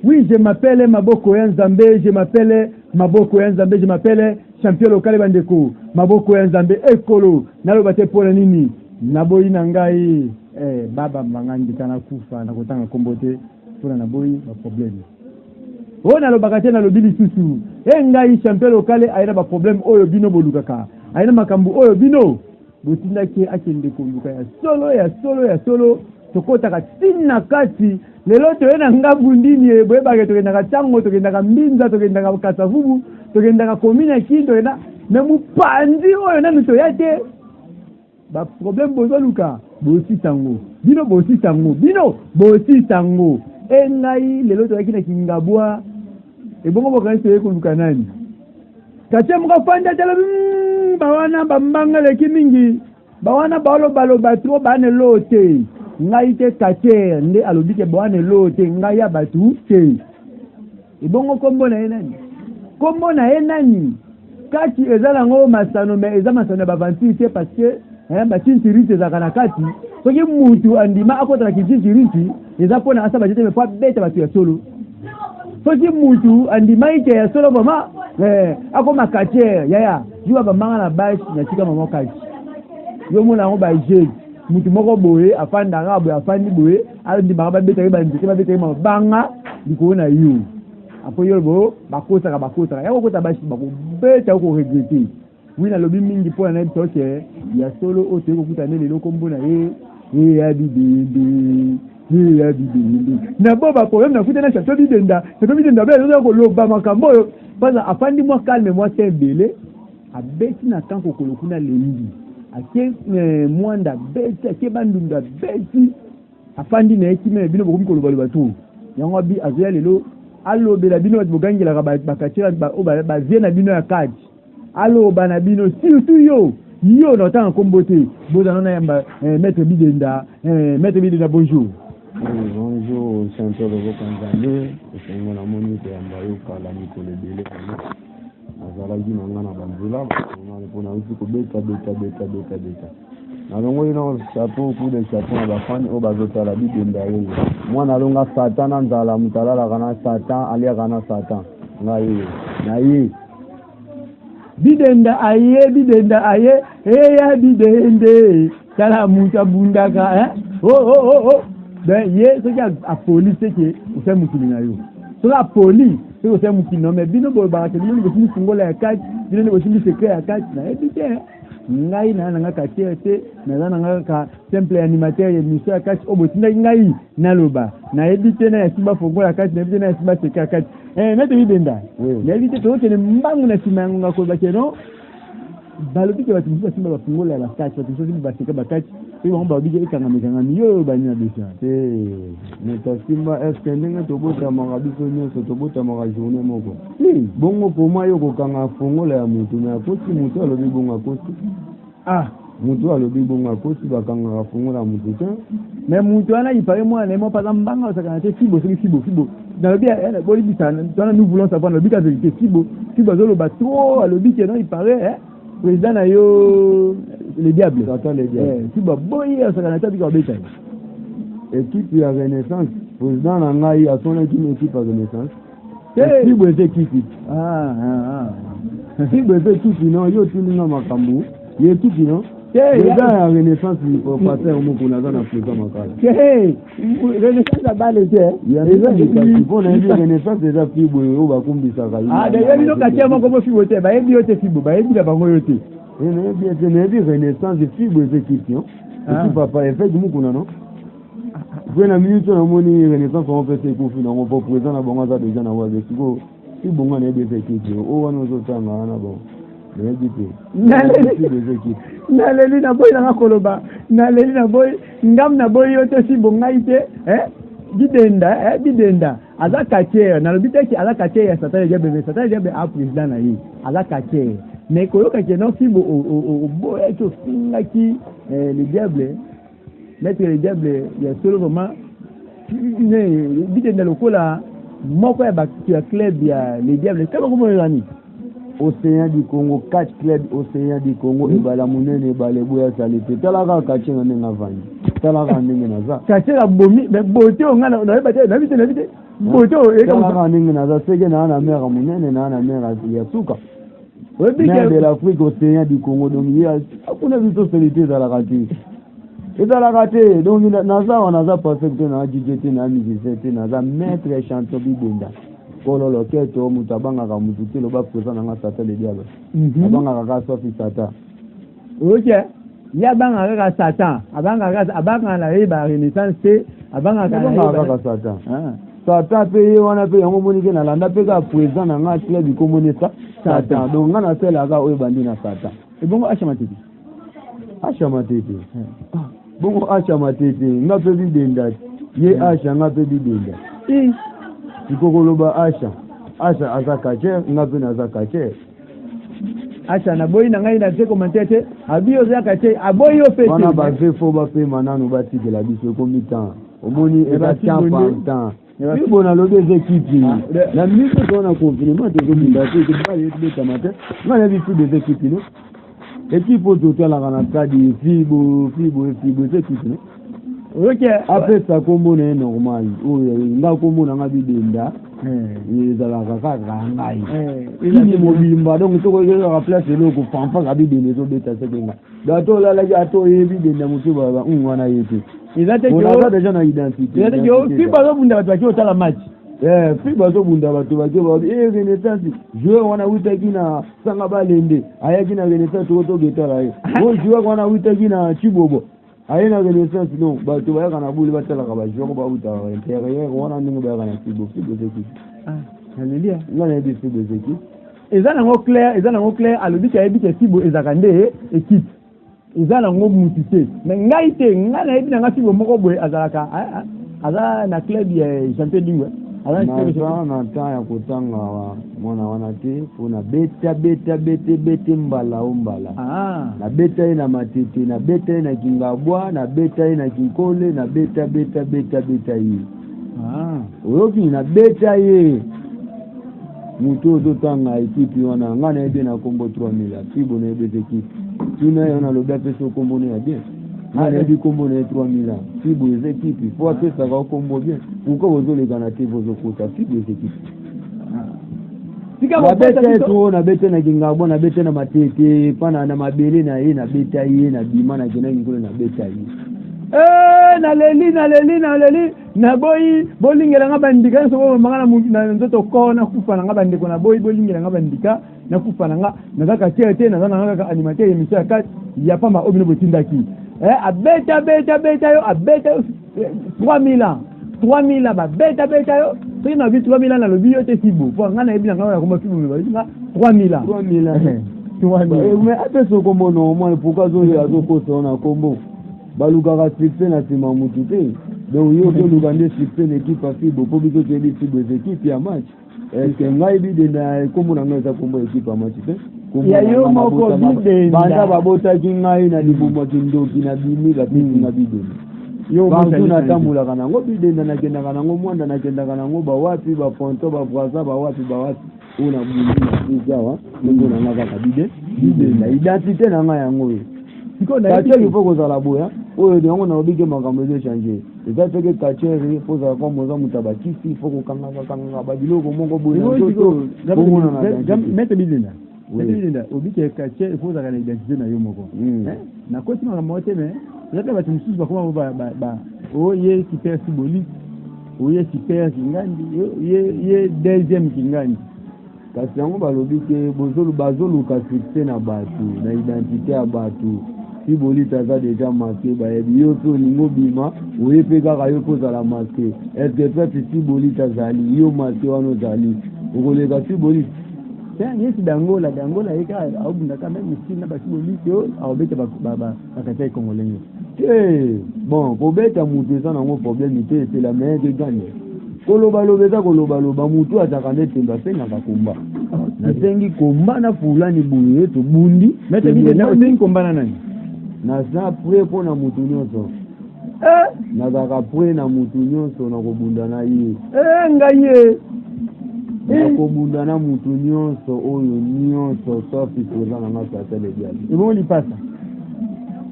Oui, je m'appelle Maboko Nzambe, je m'appelle Maboko Nzambe, je m'appelle champion local bandeko. Maboko Nzambe ekolo, naloba te pona nini? Naboyi nangai baba mangandi kana kufa na kotanga kombote pona naboyi ba problème. O nalobaka te nalobi lisusu. Ngai champion local ayina ba problème oyo bino bolukaka. Ayina makambu oyo bino botindaki akende koluka ya solo tokotaka tina kati lelo toyena ngabu ndini boyebake tokendaka tango tokendaka mbinza tokendaka kasavubu tokendaka komina kinto ena na mupandi oyo nanu toyate ba problème bozoluka bosi tango bino engai lelo toyaki na kingabwa ebongo bokanisi toyekoluka nani kache mukafanda tala bawana bambanga leki mingi bawana baloba tro bane lote ngai te kache nde alobike bane lote ngai ya batu te ebongo kombo na enani kati ezala ngo masano me eza masano ba 28 parce que batintiriti za kana kati soki mutu andima akota na kitintiriti eza pona asa bajete me pa beta batu ya solo soki mutu andima ite ya solo mama akoma kache yaya juwa bamanga na bashi na tika mama kati yo mona ngo ba jeje mutu moko boye afanda ngabo afandi boye andima ba beta ba ndike ba beta ma banga dikona yo apo yorbo bakosa yako kota bashi bakobeta ko regretter wina lobi mingi pona na toke ya solo ote ko kuta nele lokombo na ya bidende na boba problème na kuta na chateau bidenda ba zo ko loba makambo yo baza afandi mwa calme mwa tembele abeti na kanko kolokuna lendi ake mwanda beti ake bandunda beti afandi na ekime bino bokomi koloba tu yango bi azoya lelo allo bela bino bogangela bakachira ba zena bino ya kadi allo bana bino surtout yo na tanga kombote boza nona yamba maître bidenda bonjour. Bonjour, Santo Lobo Kanzale, c'est mon amoni de Ambayo Kalani pour le délai. Azalagi nanga na banzula, on a aussi ko beta. Nalongo ino chapeau pour les chapeaux na bafani o bazota la bidenda yo. Mwana longa Satan nzala mutalala kana Satan alia kana Satan. Ngai na yi bidenda aye ya bidende kala muta bundaka oh ben ye ce qu'il a police que c'est mukili na yo so la police c'est aussi mukili no mais bino bo ba ke bino ko simi fungola ya kati bino ko simi secret ya kati na ebite ngai na nga ka tete na nga ka simple animateur ya mission ya kati obotinda ngai na loba na ebite na ya simba fungola ya kati na ebite na ya simba secret ya kati mete bidenda na ebite to ke mbangu na sima nga ko ba ke no balobi ke batumba simba ba fungola la kati batumba simba secret ba kati iyo mba bije ikanga miyo banya bisa mutasimba est-ce que ndenge tobota magabiso nyonso tobota maga journée moko bongo poma yo kokanga fongola ya mutu na kosi mutu alobi bongo kosi mutu alobi bongo kosi bakanga fongola mutu te mais mutu ana ipare moi na mo pas mbanga osaka te fibo na lobi boli bisana tona nous voulons savoir lobi ka vérité fibo zolo ba trop alobi ke non ipare président na yo le diable si ba boyi asaka tabi ka beta équipe ya Renaissance président na ngai a son équipe à Renaissance si bo équipe si bo équipe non yo tulinga makambu ye équipe non président ya Renaissance ni pour passer au moko na zana président makala Renaissance a balé ya équipe pour na Renaissance déjà fibo o ba kumbisa ka d'ailleurs bino katia moko bo fibo te ba ebi yote fibo ba ebi la bango yote bien Renaissance fibo équipe non équipe papa effet du moko non vous na minute na moni Renaissance on fait c'est confi na on pour président na bango za déjà na wa siko si bonga na ebe équipe o wana zo tanga na bon naleli na boy na koloba naleli na boy ngam na boy yote si bonga ite bidenda azaka tier na lobite ki azaka tier ya Satan jabe a président na yi azaka tier mais koyoka ke non si bo bo eto singa ki le diable mettre le diable ya solo vraiment bidenda lokola moko ya bakti ya club ya le diable kama komo nani Océan du Congo 4 clubs Océan du Congo et bala munene bale boya salite talaka kachenga nenga vanyi tala kaningi naza caché la bomi mais beauté on a na vite beauté et tala kaningi naza sege na mère munene na mère ya suka mais de l'Afrique océan du Congo donc il y a kuna vitu solité za la kati ezala kate donc naza passé que na DJ na musicien naza maître chanteur bibenda kololo keto mutabanga ka mututi lo ba présent na sata le diable abanga ka sofi sata OK ya banga ka sata abanga la ba renaissance abanga ka sata sata pe wana pe yango monike na landa pe ka présent na nga club ikomone sata donc nga na sela ka oyo bandi na sata et bongo acha matete bongo acha matete nga pe bidenda ye acha nga pe bidenda ikokoloba acha azakache nga pe na zakache acha na boyi na ngai na te commenter abio zakache aboyi o fete wana ba fe fo ba pe mananu ba tikela biso ko mitan omoni e ba temps ni bona lo des équipes la mise dans confinement de communication que pas les tamate nga na bisu des équipes no équipe total la kana kadi fibo équipe no OK après ça kombo na normal oyo nga kombo na ngabidenda ezala kaka ngai ini mobimba donc to ko ga place le ko pampa ngabidenda zo beta sekenga dato la ya to ebidenda mutu baba wana yetu izate ko na déjà na identité izate yo fiba zo bunda bataki otala match fiba zo bunda batu ba renaissance joueur wana witaki na sanga balende ayaki na renaissance to getala yo joueur wana witaki na chibobo ayena renaissance non batu bayaka na buli batala ka ba joueur ba uta intérieur wana ndingo bayaka na chibobo zeki haleluya ngana yebi fibo zeki ezana ngo clair alobi ka yebi ke fibo ezakande équipe ezana ngo mutite mais ngai te ngana yebi na fibo moko boye azalaka aza na club ya champion dingwe na temps ya kotanga mwana wana te mpona bete mbala na beta ye na matete na beta ye na kingabwa na beta ye na kinkole na beta ye oyoki na beta ye mutu ozotanga ekipi wana nga na yebe na kombo 3000 fibo na yebe ekipi tuna ye wana lobi apesa okombo ne ya bien nga na yebi kombo na ye 3000 fibo eza ekipi po apesaka okombo bien pourkua bozoleka na te bozokota fibo eza ekipi na beta ye to na beta na kingabwa na beta na matete pana na mabele na ye na beta ye na bima na kena kingole na beta ye naleli na boyi bolingela nga bandika so mangana na nzoto ko na kufa na nga bandiko na boyi bolingela nga bandika na kufa na nga na kaka tete na nga ka animateur émission ya kat ya pamba obino botindaki abeta yo abeta 3000 ba beta yo soki na vi 3000 na lobi yo te fibo po nga na yebi na nga ya koma fibo ba nga 3000 mais apeso kombo normal pourquoi azokosa na kombo balukaka succès na nsima mutu te donc yo toluka nde succès na équipe ya fibo po biso toyebi fibo eza équipe ya match eske ngai bidenda kombo na ngai eza kombo ya équipe ya match te banda babotaki ngai na libumwa kindoki na bimi bapesi nga bidenda bantu natambulaka nango bidenda nakendaka nango mwanda nakendaka nango bawapi baponto bavraza bawapi oyo na bundi na fizawa ndenge na nga kaka bidenda identité na ngai yango oyo kachere ifo kozala boya oyo yango na obike makambo ezochange eza peke kachere fo ozala kwa moza moto abakisi ifo kokangaka babiloko moko boyamete bidenda obike kachere ifo ozalaka na identité na yo moko nakoti makambo te me ezaka bato mosusu bakoma oye super siboli oye super kingandi ye deuxième kingandi kasi yango balobi ke bazoluka succès na bato na identité ya bato siboli taza deja maske bayebi yo mpe olingo bima oye mpe kaka yo mpe ozala maske eske pete siboli tazali yo maske wana ozali okoleka siboli yesi dangola yeka aobundaka meme style na basiboli te aobeta bakata ekongolenge te bon kobeta mutu eza nango problème te esela meyeke gane kolobaloba eza kolobaloba mutu azaka nde tembe asengaka komba nasengi komba na fulani boye tobundi osengi komba na nani naza pre mpo na mutu nyonso nazalaka pre na mutu nyonso na kobunda na ye ngai ye nakobunda na mutu nyonso oyo nyonso safi toza na nga satele biali ebongo lipasa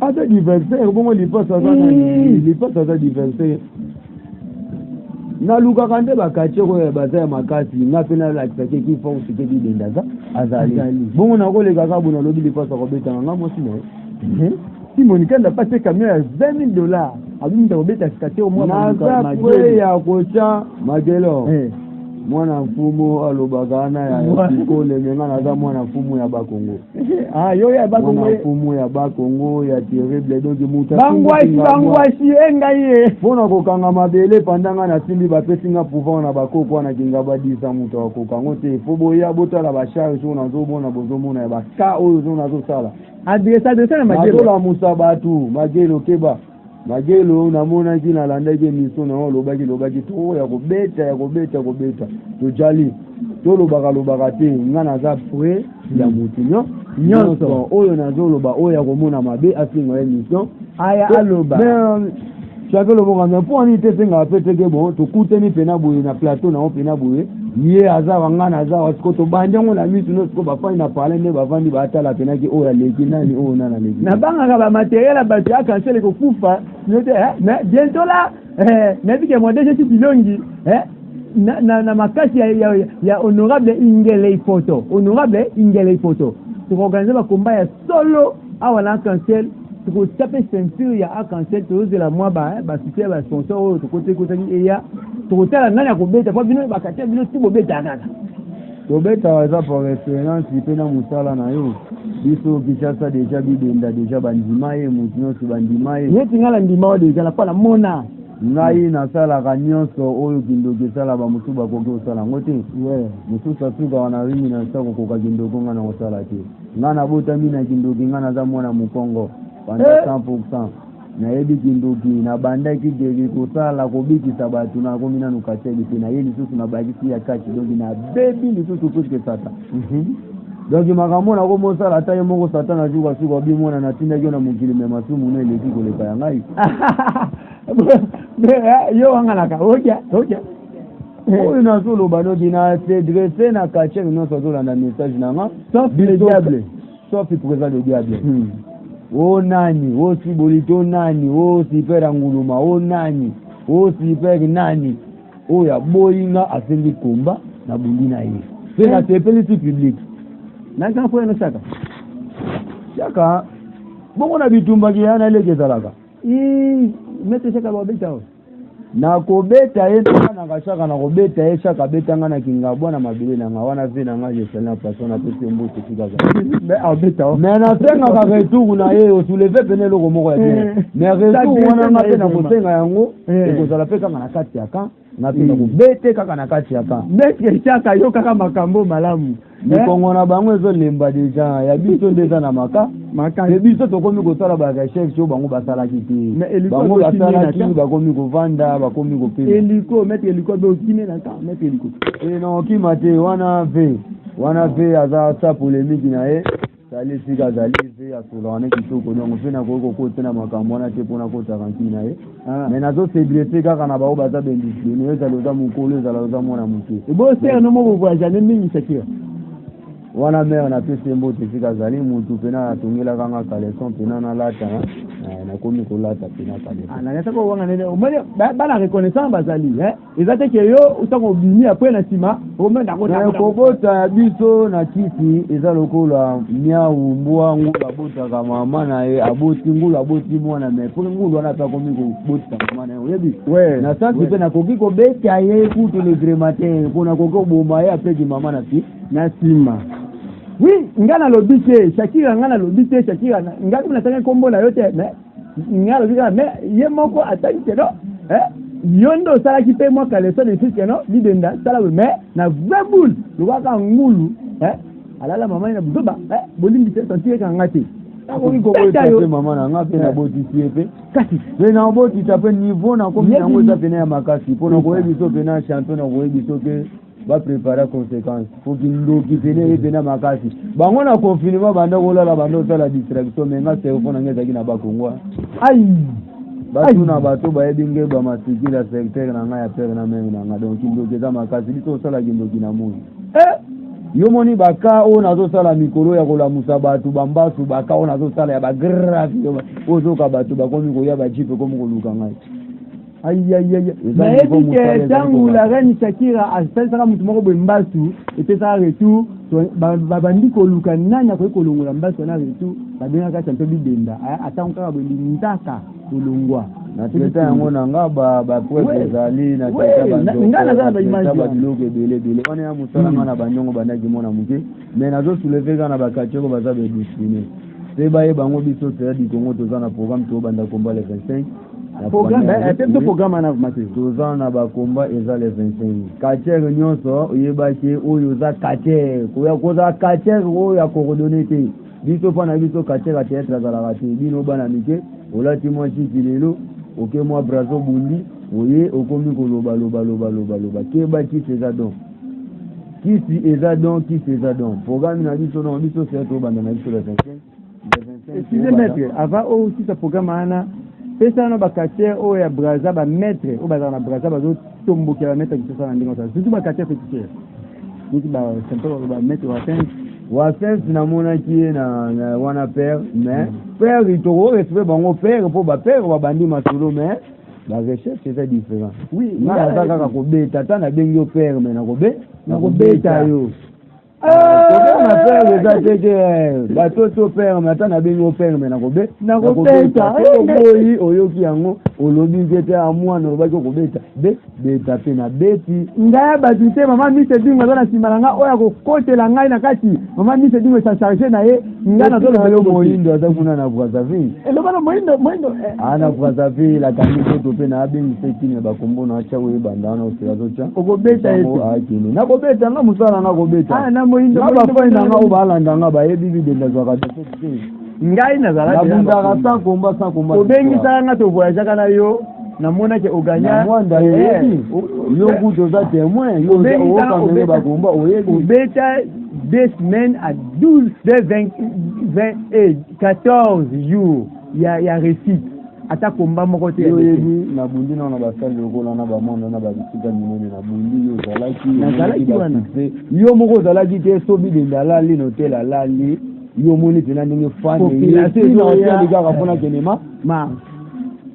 ata diversaire bongo lipaso aza diversaire nalukaka nde bakatie koyo baza ya makasi nga mpe nalakisaki ki force ke bidenda azali bongo nakolekaka bo nalobi lipaso akobetanga nga mwasi na ye Simon kanda pase camion ya $20 abimita kobeta sikate omwa naza kwe ya kocha magelo mwana mfumu alobaka na ya sikole menga naza mwana mfumu ya bakongo yo ya bakongo mwana mfumu ya bakongo ya terrible donc muta bangwashi engaye pona kokanga mabele pandanga na simbi bapesinga pouvoir na bakoko wana kinga badisa muta wakokango te fo boya botala bashari so nazomona bozomona ya baka oyo zo nazosala adresa na magelo nazola musabatu magelo keba magelo namona kina landake miso na lobaki to ya kobeta tojali to lobaka te nga naza pre ya mutu nyonso oyo nazoloba oyo ya komona mabe asinga ya mission aya aloba chaque loboka mais pour ani te senga peteke bon tokuteni pena boye na plateau na pena boye ye aza nga naza wasiko to banjango na mitu no siko bafani na parler nde bavandi batala pena ki oyo leki nani oyo nana leki na banga ba matériel ba tu cancel ko kufa note mais bientôt là na bike mo déjà ci bilongi na makasi ya honorable Ingele photo to organiser ba combat ya solo awala cancel to taper ceinture ya arc-en-ciel to zela moi ba citer ba sponsor to côté ya to tala nani akobeta kwa bino bakate bino ti bobeta nana to beta za pour expérience ipena musala na yo biso Kinshasa déjà bidenda déjà bandima ye mutino to bandima ye yeti ngala ndima o déjà la pala mona ngai nasalaka nyonso oyo kindoki esala bamosusu bakoki kosala ngo te mosusu asuka wana ringi na sako koka kindoki nga na kosala te nga nabotami na kindoki nga naza mwana mokongo panda 100% nayebi kindoki nabandaki keki kosala kobikisa bato nakomi nanu kateli te naye lisusu nabakisi ya kati donki nabebi lisusu puske sata donc makambo nakomosala ata ye moko sata na suka bimona natindaki yo na mokili me masumu na eleki koleka ya ngai yo wangalaka oja oyo nazoloba noki na sedrese na kacher nyonso azolanda message nanga sauf le diable sauf présent le diable o nani o sibolito nani o sipera nguluma o nani o siperi nani oyo aboyinga asengi komba na bundi na ye mpe nasepelisi public nakampo eno shaka bongo na bitumbaki ya naleki ezalaka mete shaka babeta o nakobeta ye nanga shaka nakobeta ye shaka betanga na kingabwa na mabele nanga wana ve nanga jesali na place wana pesi mbote fikaka me nasengaka retour na ye osuleve pene eloko moko ya bien me retour wana nga mpe nakosenga yango ekozala mpe kaka na kati ya kan nga mpe nakobete kaka na kati ya kan mete shaka yo kaka makambo malamu likongo na bango ezolemba deja ya biso nde eza na maka biso tokomi kosala barecherche oyo bango basalaki te bango basalaki bakomi kovanda bakomi kopema eliko mete eliko be okime na ta mete eliko na okima te wana ve aza sa polémique na ye sali sika azali ve asola wana kitoko dongo mpe nakoki kokota na makambo wana te mpona kotaka nkini na ye me nazosedrese kaka na bao baza bendisine ezala oza mokolo ezala oza mwana moke ebosere no moko voyagane mingi shakira wana mere napesi mbote sika azali mutu pena atongelaka nga kaleson pena nalata nakomi kolata pena kaleson nakasaka owanga nene omoni bana reconnaissance bazali eza teke yo utanga obimi apres na nsima kobota ya biso na kisi eza lokola miau mbwa ngulu abotaka mama na ye aboti ngulu aboti mwana me po ngulu wana pe akomi kobotisa mama na ye oyebi na sansi mpe nakoki kobeta ye kutu le grématin mpo nakoki koboma ye apeki mama na nsima oui nga nalobi te Shakira nga nalobi te Shakira nga kimi natanga kombo na yo te nga nalobi te me ye moko ataki te no yo nde osalaki mpe mwa kaleson efiske no lidenda sala me na vrai boule lokwaka ngulu alala mama ye na buzoba bolimbi te santire kanga te akoki kobotisa mpe mama na nga mpe nabotisi ye mpe kasi mpe nabotisa mpe niveau nakomi yango eza pene ya makasi mpo nakoyebiso pene champion nakoyebiso mpe baprépara conséquence faut kindoki pene ye pene makasi bango na confinement banda kolala banda osala distraction me nga telefone nanga ezalaki na bakongwa ai batuna bato bayebi nge bamasikili ya secteur na ngai ya pere na menge na nga donc kindoki eza makasi biso osala kindoki na moi yo moni baka o nazo sala mikolo ya kolamusa batu bambasu baka o nazo sala ya bagrave ozo ka batu bakomi ko ya ba jipe komi ko luka ngai aïe nayebi ke ntango la reine Shakira asalisaka motu moko boye mbasu epesaka retour babandi koluka nani akoki kolongola mbasu wana retour babengaka champe bidenda atango kaka boye lindaka kolongwa na teta yango na nga baprete ezali na nga nazala baimage babiloko ebele wana ya mosala nga na banyongo bandaki mona moke mais nazosouleve kaka na bakatioko baza bedesine mpe bayeba yango biso seyadi kongo toza na programme tobanda komba le 25 toza na bakomba eza le 25 katiere nyonso oyebaki oyo oza katiere koza katiere oyo ya korodone te biso mpo na biso katiere ya teatre azalaka te bino bana mike olati mwa chiki lelo oke mwa brazo bundi oye okomi koloba keba kisi eza don kisi eza don programme na biso non biso seye tobanda na biso le 25 excusez maître avant aussi sa programme ana pesa no bakatiere oyo ya braza bametre oyo bazala na braza bazotombokela bametre kisasa na ndenge osala surtout bakatiere fétichère niti bametre wasensi namonaki ye na wana père mais père itoko respect bango père mpo bapère babandi masolo mais barecherche eza différent oui nga naza kaka kobeta ata nabengi yo père mais nakobeta yo na père eza teke batoto père mais ata nabengi yo père mais nakobeta oyi oyoki yango olobi nze te amwana olobaki okobeta beta mpe na beti ngai bato te mama mise dingo aza na nsima na ngai oyo akokotela ngai na kati mama mise dingo esacharge na ye ngai nazolobelo moyindo aza kuna na brazzaville elobana moyindo na brazzaville akangi toto mpe na abengisa kine bakombo na atya oyebanda wana osela zotya okobeta ete akende nakobeta nga mosala nakobeta moyindo bafai na nga oyo balanda nga bayebi bidenda zwaka te ngai nazalabundaka sans combat obengisaka nga tovoyageaka na yo namonaki oganya mwanda yebi yo kutu oza témoin yo okangenge bakomba oyebi obeta 2 semaines à 14 jours ya récite ata komba moko te oyebi nabundi nao na basali lokola na bamonda na babisika minene nabundi yo ozalaki wana yo moko ozalaki te sobi denda alali na hotel alali yo moni mpena ndenge fanelikaka mpona kenema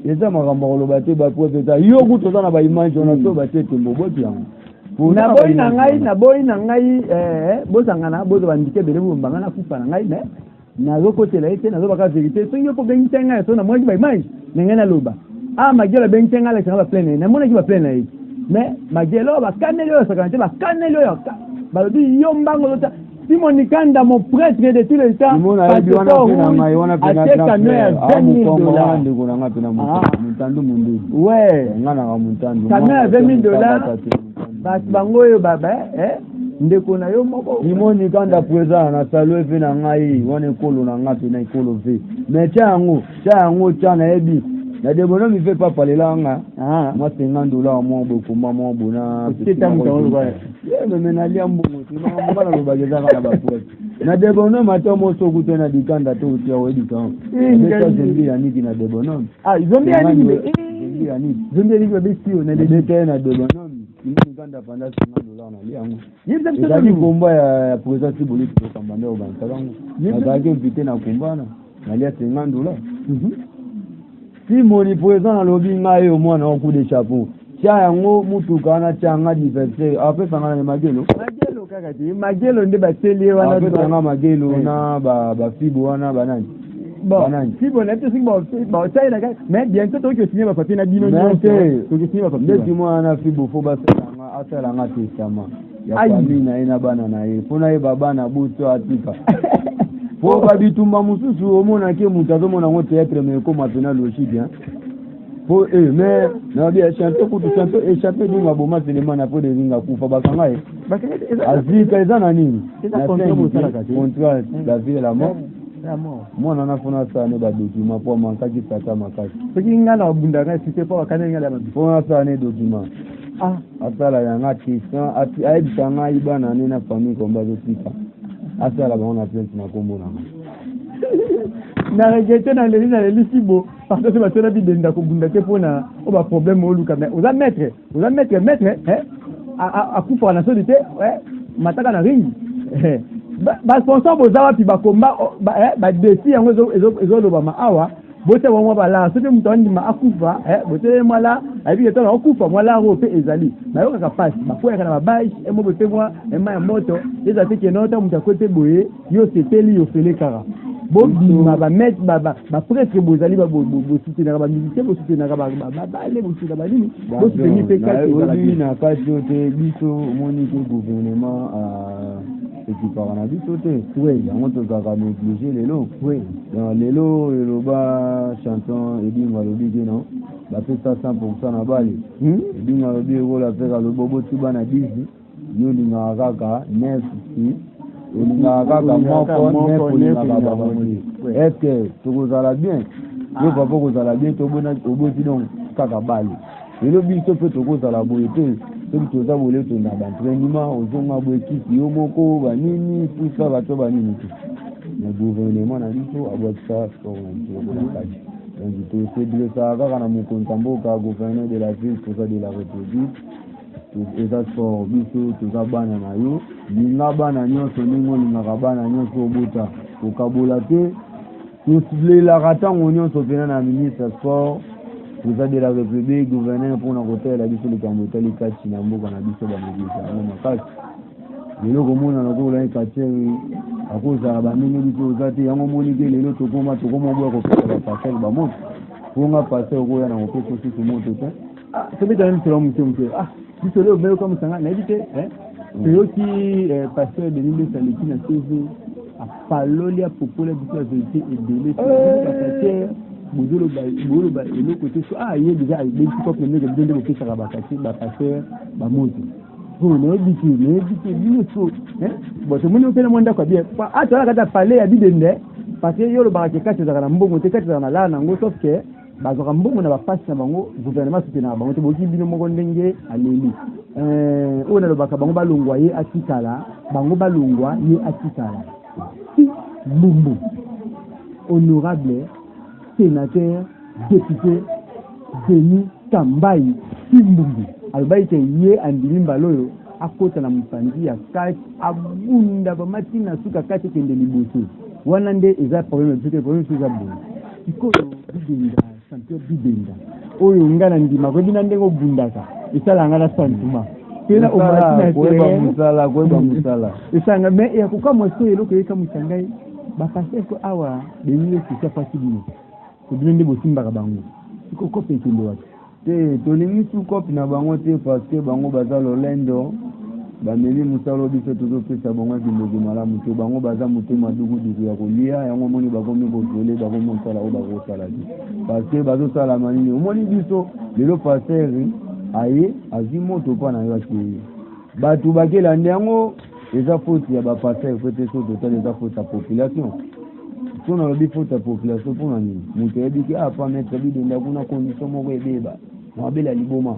eza makambo koloba te baprete eza yo kutu oza na baimage wana so batie tembo boti yango naboyi na ngai bosangana bozo bandike ebele bombanga na kufa na ngai me nazokotela ye te nazobaka verité soki yo mpo bengisa ngai so namonaki baimage na ngai naloba magelo abengisa ngai alexanga baplaine namonaki baplaine na ye mais magelo oyo bakaneli oyo osakana te bakaneli oyo balobi yo mbango ozota Simon Kanda, mon prêtre de tout le temps, ouais, camion à $20, bango yo baba, ndeko na yo moko. Simon Kanda présent na salo efe na ngai, wana ekolo na ngapi na ekolo fe. Mais chango chana ebi. Na debono mi fait pas parler là nga. Moi $50 mo boko mama bona. C'est tam ton quoi. Mais na lia mbongo, sinon mbala lo bageza na ba pote. Na debono mato mo so kuto na dikanda to tia wedi kan. Ndio zombi ya niki na debono. Zombi ya niki. Zombi ya niki. Zombi ya niki babisio na debete na debono. Simoni Kanda panda $50 na lia ngo. Yebza komba ya présence bolite ko kambanda o banka bango. Nazaki invité na kombana. Na lia $50. Si moni présent na lobi ngai au moins na coup de chapeau tia yango mutuka na changa diverse ape sangana na magelo kaka ti magelo nde bateli wana ape sanga magelo na ba fibo wana banani fibo na te singo ba tsai na mais bientôt to ke signer ba papier na bino nyonso to ke signer ba papier ndeti mo na fibo fo ba sala nga testament ya famille na ina bana na ye pona ye baba na buto atika po babitumba mususu omona ke mutazo mona ngo théâtre mais comme apena logique bien po mais na bien chanter kutu chanter et chanter ni maboma cinéma na po de ringa kufa bakanga e azika ezana nini contrat la vie et la mort mwana nafuna sana ba document po mankaki tata makasi soki ngala bunda na site po akana ngala ba po na sana document atala yanga question ati aibisanga ibana nena famille komba zotika asala baona plainte na kombo na regete na leli sibo parce que batona bidenda ko bunda te pona o ba problème o luka mais oza maître akufa na solité mataka na ringi ba sponsor bozawa pi ba komba ba défi yango ezoloba ma awa bote wa mwa bala soki mutu andima akufa bote mwala abi etona okufa mwala ro pe ezali na yo kaka passe bakoya kana babash emo bote mwa ema ya moto eza te kenota mutu akote boye yo sepeli yo fele kara bo bima ba met ba presque bozali ba soutenir ba militaire bo soutenir ba bale bo soutenir ba nini bo soutenir pe kati na kati yote biso moni ke gouvernement ekipaka biso te yango tozalaka néglige lelo lelo eloba chanson ebingo alobi ke non bapesa 100% na bale ebingo alobi ekola peka lobi oboti bana 10 yo olingaka kaka 9 olingaka kaka moko 9 olingaka bango te estce tokozala bien yo papa okozala bien oboti donc kaka bale lelo biso mpe tokozala boye te soki toza bole tona baentraînement ozonga boye kisi yo moko banini pusa bato banini te na gouvernement na biso abwakisa sport na biso na kati donc tosedresaka kaka na mokonzi ya mboka gouverneur de la ville toza de la république eza sport biso toza bana na yo linga bana nyonso ndenge olingaka bana nyonso obota kokabola te tosilelaka ntango nyonso mpena na ministre ya sport toza de la république gouverneur mpona kotalela biso likambo etali kati na mboka na biso bamegisa yango makasi lelo komona nakokolai katiere akozala bandenge biso oza te yango moni ke lelo tokoma oboya kopesa bapasere bamoto ponga pasere okoya na kopesa osusu moto te tobetana misolo moke biso leo meyoka mosanga nayebi te toyoki pasteur denis saleki na tv apaloli apopole biso ya verité ebele bapasere bozoloba eloko te so ye deja ayebisi kope ndenge bide nde bopesaka bapasteur bamoto nayebi te bino so bon tomoni opena mwa ndako ya bien atala kati apale ya bidende parce que yo olobaka ke kati ezalaka na mbongo te kati ezalaka na lala nango sauf ke bazwaka mbongo na bapasi na bango gouvernement soutenaka bango te boki bino moko ndenge aleli oyo nalobaka bango balongwa ye atikala bango balongwa ye atikala si Lumbu honorable sénateur député Denis Kambai Kimbungu alobaki ke ye andimi mbala oyo akota na mopanzi ya kati abunda bamati na suka kati ekende liboso wana nde eza problème biso te problème biso eza boye sikoyo bidenda champion bidenda oyo nga na ndima koyebina ndenge obundaka esalanga na sentiment pena koyeba musala esanga me yakokamwa so eloko ekamwisa ngai bapase ko awa benile kisa pasi bino kobino nde bosimbaka bango siko kope ekende wapi te tolingi su kopi na bango te parce bango baza lolendo bameli mosala biso tozopesa bango ekendeki malamu te bango baza motema dukuduku ya kolia yango omoni bakomi kosole bakomi mosala oyo bakosala te parce bazosala manini omoni biso lelo pasere aye azwi moto mpa na yo akeye bato bakelande yango eza foti ya bapasere fete so totala eza foti ya population so nalobi foti ya population mpona nini moto yebiki apa maître bidenda kuna condition moko ebeba mabela liboma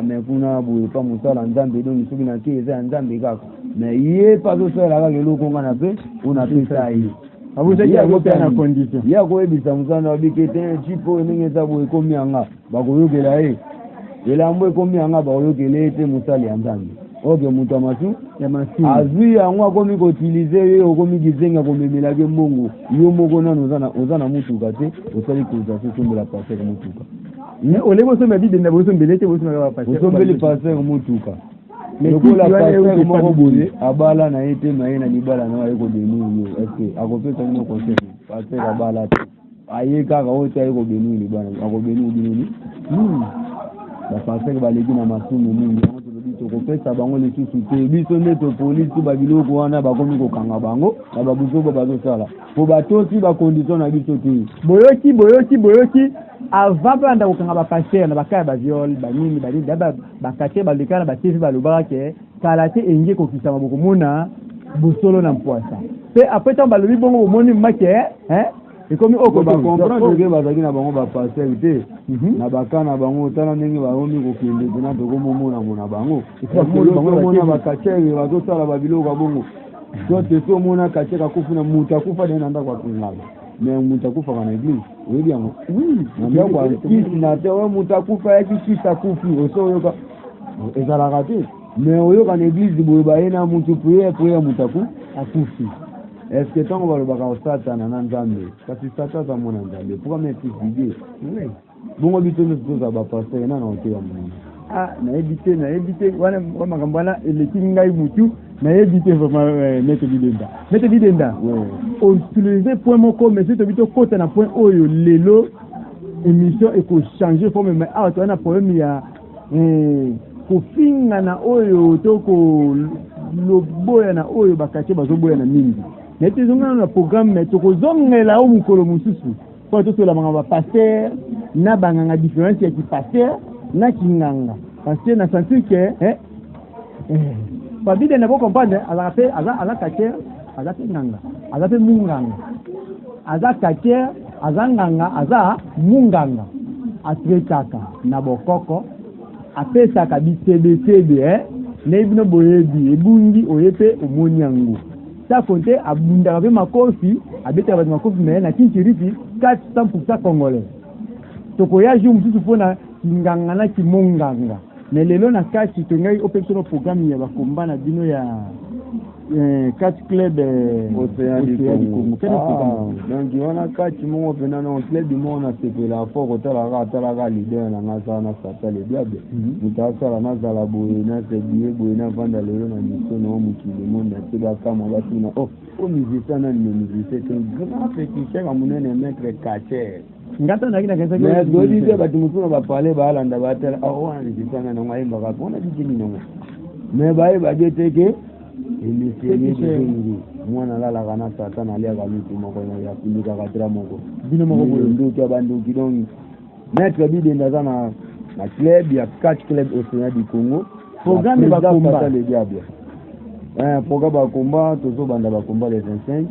me kuna boye pa mosala nzambe dongi soki na ke eza ya nzambe kaka me ye pa azosala kaka eloko ngana mpe unapesa ye ye akoyebisa mosala wabike te cipo ndenge eza boye ekomi yanga bakoyokela ye elambo ekomi yanga bakoyokela ye te mosala ya nzambe oke moto amasu azwi yango akomi koutilize ye okomi kizenga komemelaki mbongo yo moko nano oza na mutuka te osali koza sosombela pasere mutuka ole bosomba bidenda bosombele te bosombeli pasere mutuka lokola pasere moko boye abala na ye te maye na libala na aye kobeni yo eske akopesa bino conseil pasere abala te aye kaka oyo te aye kobeni libala akobeni binoni bapasere baleki na masumu mingi tokopesa bango lisusu te biso nde topolisi babiloko wana bakomi kokanga bango na babuzobo bazosala po batosi bakondition na biso te boyoki avant banda kokanga bapasere na bakaya baviole banini bakate baleka na batefi balobaka ke kala te enge kokisama bokomona bosolo na mpwasa mpe apres ntango balobi bongo bomoni make ekomi okomprendre ke bazalaki na bango bapasere te na baka na bango tala ndenge baomi kokende pena tokomomonango na bango omona bakachere bazosala babiloko ya bongo to te so omona kachere akufi na moto akufa dee na ndako akungaka me moto akufaka na eglise oyebi yango na ndako akisi na te oyo moto akufa yaki kisi akufi oso oyoka ezalaka te me oyoka na eglise boye baye na motu priere moto akufi. Est-ce que tant on va le bagarre Satan en Nzambe? Parce que Satan ça mon Nzambe. Pourquoi mettre idée? Oui. Bon habitude nous ça va passer na on tient mon. Ah, na éviter wana makambo wana eleki ngai mutu na éviter vraiment mettre bidenda. Oui. On utiliser point moko mais c'est to côté na point oyo lelo émission et ko changer forme mais ah tu as un problème ya kofinga na oyo to ko loboya na oyo bakache bazoboya na mingi. Neti zonga na programme mais to ko zongela o mukolo mususu. Kwa to la manga pasteur na banganga différence ya ki pasteur na kinganga parce que na senti que pas bien na bo comprendre ala kache aza nganga aza pe munganga aza kache aza nganga aza munganga atrekaka na bokoko apesaka bitebetebe na ibino boyebi ebungi oyepe omoni yango sa fonte abunda pe makofi abeta ba makofi mais na kinchirifi 400% congolais tokoya ju msusu pona nganga na kimonganga mais lelo na kati tongai opesona programme ya bakomba na bino ya 4 club Océan du Congo. Donc on a 4 mois pendant le club du monde a fait la fort au tala leader na ngasa na sata le diable. Mutasa la naza la boina se bié boina vanda lelo na mission no mukile monde te ba kama batu na oh musicien na musicien c'est un grand féticheur à monene maître Kacher. Ngata na kina kanisa mais dodi de batu mutuna ba parler ba landa ba tela oh wana musicien na ngai mbaka pona bijini no mais ba jeteke mwana lala kana satan alia kalutu moko ya kulika katira moko bino moko bondo kia banduki donc maître bidenda sana na club ya 4 club Océan du Congo programme ba combat le diable programme ba combat tozo banda ba combat les 25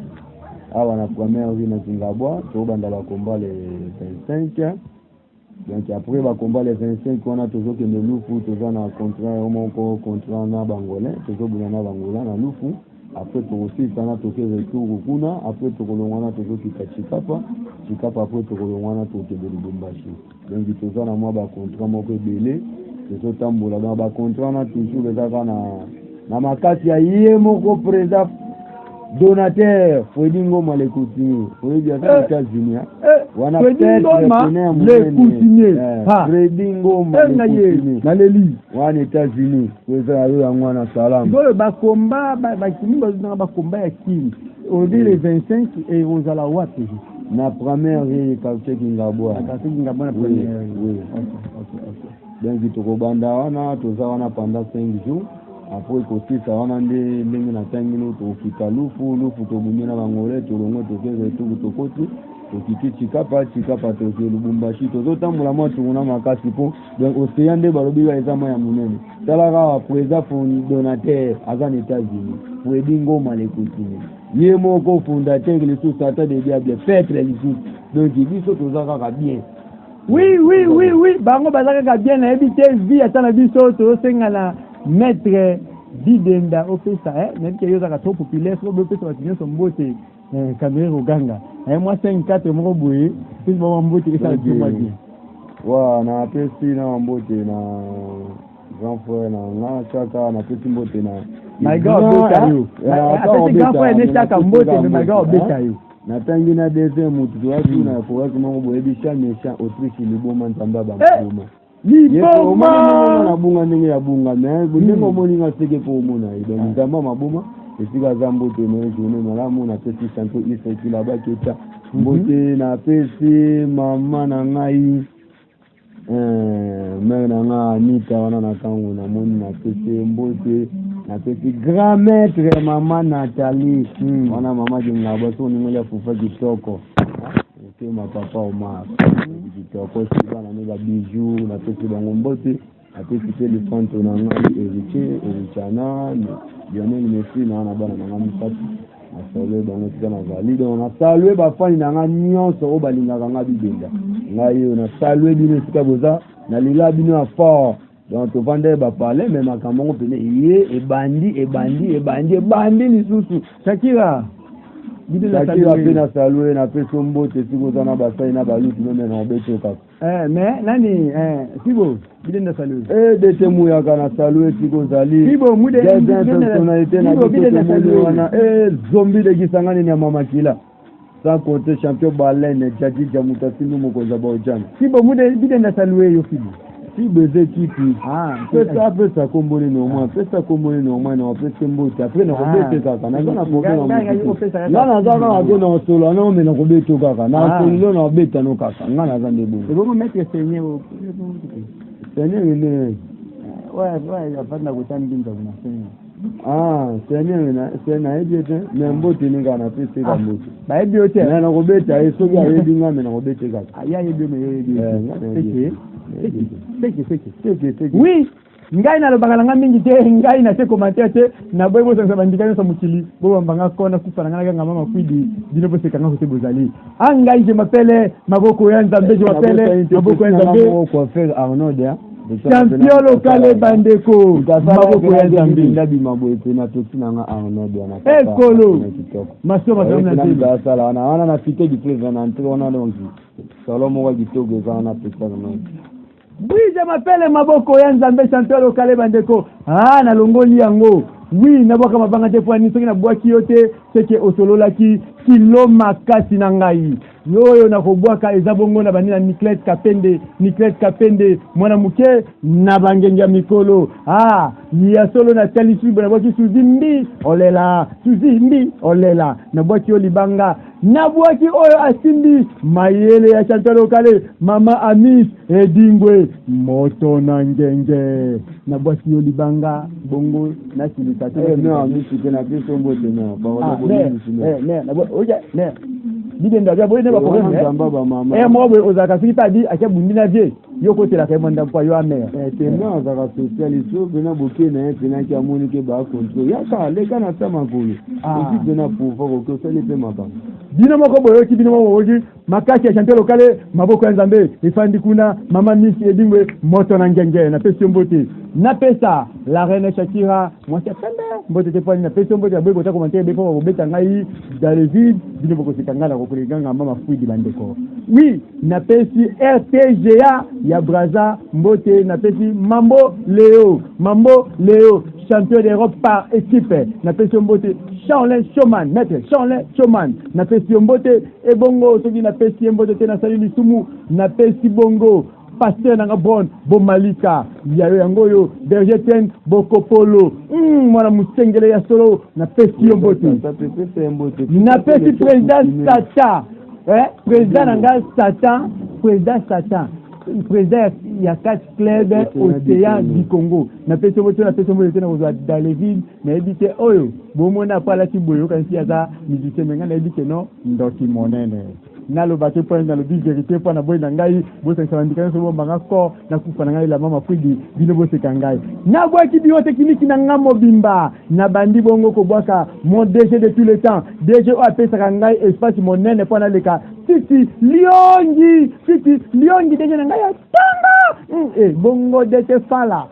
awa na première vie na Zimbabwe tozo banda ba combat les 25 donc après va combat les 25 on a toujours que le lufu toujours na contrat au moko contrat na bangolais toujours buna na bangola na lufu après to aussi sana to ke retour kuna après to kolongwana toujours kitachikapa chikapa après to kolongwana to ke Lubumbashi donc toujours na moi ba contrat moko belé toujours tambola dans ba contrat na toujours ezaka na makasi ya yé moko président donateur Fredingo Malekutini Fredingo aux États-Unis wana Malekutini Fredingo Malekutini na leli wana États-Unis kweza yo ngwana salamu ngolo bakomba bakimba bakomba ya kimi on dit les 25 et aux ala wapi na première quartier Kingabwa na première oui donc tukobanda wana toza wana pendant 5 jours après côté ça on a des lignes na tangino to fika lufu to bumina bangole to longo to keze to koti to kiti chikapa to Lubumbashi to zotambola mo tuna makasi po donc Océan de balobi ba ezama ya munene talaka président donateur azan États-Unis Fredingo Malekutini ye moko fondateur le sous sata de diable faitre les sous donc biso to zaka bien oui bango bazaka bien na ebite vie atana biso to sengana maître bidenda opesa même que yoza ka trop populaire so be pesa batinyo so mbote caméra oganga moi 5-4 moko boye puis ba mbote esa juma bien wa na pesi na mbote na grand frère na chaka na pesi mbote na my god beta yo apesi grand frère ne chaka mbote mais my god beta yo na tangi na deuxième mutu watu na kwa moko boye bisha mesha Autriche liboma ntamba ba mboma liboma na bunga ndenge ya bunga mais bundengo moninga seke ko mona donc ndamba maboma esika zambote no journée malamu na pesi santo isaki la ba keta mbote na pesi mama na ngai mère na nga Anita wana na kango na moni na pesi mbote na pesi grand maître mama Nathalie wana mama jinga baso ni ngolia fufa kitoko ma papa Omar kitoko siba na neba bijou na pesi bango mbote na pesi téléphone to na ngai Erichana Lionel Messi na bana na ngami pati na salue bango tsana valido na salue ba fani na nga nyonso o balinga nga bibenda ngai na salue bino sika boza na lila bino a fort donc to vande ba parler mais makambo pene ye ebandi ni susu Shakira Shakira pena salue na peso mbote siko zana basai na baluti meme na beto kaka mais nani Fibo bidenda salut de temuya kana salut tiko zali Fibo mude personnalité na bidenda wana zombi de kisangani na mama kila sans compter champion baleine Jadi Jamuta Sinu Mokoza Baojana Fibo mude bidenda salut yo Fibo Fibo ekipi pesa komboni normal pesa komboni normal na pesa mbote après na kobete kaka na na problème na za na go na solo na me na kobete kaka na solo na beta no kaka ngana za ndebo ebo mettre seigneur seigneur ne ouais afanda kutambinza kuna seigneur seigneur ebiete me mbote ni kana pesa ka mbote ba ebiote na kobeta eso ya ebi ngame na kobete kaka aya ebio me yo ebio Seke. Oui, ngai na lobanga nga mingi te ngai na te commentaire te na boy bo sanga bandika so mukili bo banga kona kufa nga nga mama kwidi dino bo seka nga ko te bozali ngai je m'appelle Maboko ya Nzambe je m'appelle Maboko ya Nzambe ko faire Arnaud ya champion local bandeko Maboko ya Nzambe ndabi maboye pe na toki na nga Arnaud ya na ekolo masoma na na sala wana na fite du président na entre wana donc Salomo wa gitogo kana pesa na oui, je m'appelle Maboko ya Nzambe chanteur local bandeko na longoli yango oui na boka mabanga te fwani soki na bwaki yote seke osololaki kilo makasi na ngai yoyo na kobwaka eza bongo na banina Niclette Kapende mwana muke na bangenga mikolo ya solo na talisi na bwaki Suzimbi olela na bwaki olibanga na bwaki oyo asimbi mayele ya chanteur lokale mama Amis Edingwe moto na ngenge na bwaki olibanga bongo na silika non Amis na peso mbote na ba bidenda bya boye ne ba problème mo boye ozaka fita di acha bundina vie yoko tela ka mwanda kwa yo amer tena ozaka socialiso bena boke na pena ki amoni ke ba control ya ka le kana sama kulu esi bena pouvoir ko sele pe mapa bino moko boye ki bino moko woji makasi ya chanteur lokale Maboko ya Nzambe ifandi kuna mama Miss Edingwe moto na ngenge na pesi mbote na pesa la reine Shakira mwasi pembe mbote te pani na pesi mbote boye bota commenter be ko beta ngai dans le vide bino boko sikangala ko kulinganga mama fuidi bandeko oui na pesi RTGA ya Braza mbote na pesi Mambo Leo champion d'Europe par équipe na pesi mbote Shaolin Showman na pesi mbote e bongo soki na pesi mbote te na salili sumu na pesi bongo pasteur nanga bon Malika yayo yangoyo Bergeten Bokopolo mwana musengele ya solo na pesi mbote na pesi président Sata président nanga Satan président ya 4 club Océan du Congo na pesi mbote na kozwa dans les villes na ebite oyo bomona pala tiboyo kansi aza musicien menga na ebite no ndoki monene nalo bato point dans le but vérité pour na boy na ngai bo se sandika so bomba ngako na kufa na ngai la mama kwidi bino bo se kangai na bwa ki bio technique na ngamo bimba na bandi bongo ko bwaka mon DG de tous les temps DG o apesa kangai espace monene pour na leka Titi Liongi DG na ngai tanga bongo dete fala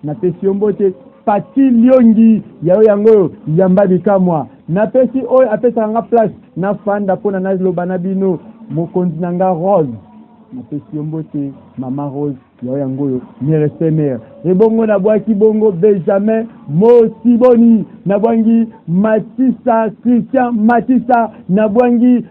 na pesi mbote Pati Liongi yao yango yamba bikamwa na pesi oyo apesa nga place na fanda pona na lobana bino mokonzi nanga Rose na pesi mbote mama Rose yao yango yo mere ebongo na bwaki bongo Benjamin Mosiboni na bwangi Matissa Christian Matissa na bwangi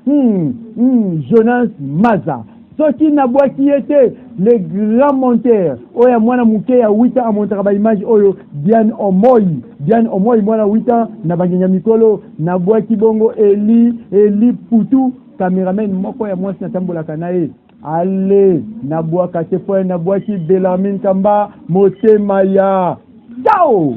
Jonas Maza soki na bwaki ete le grand monteur oya mwana muke ya 8 ans amontaka ba image oyo Diane Omoyi mwana 8 ans na bangenya mikolo na bwaki bongo Eli Putu cameraman moko ya mwasi na tambolaka naye ale na bwaka te po na bwaki Belarmine Kamba motema ya ciao.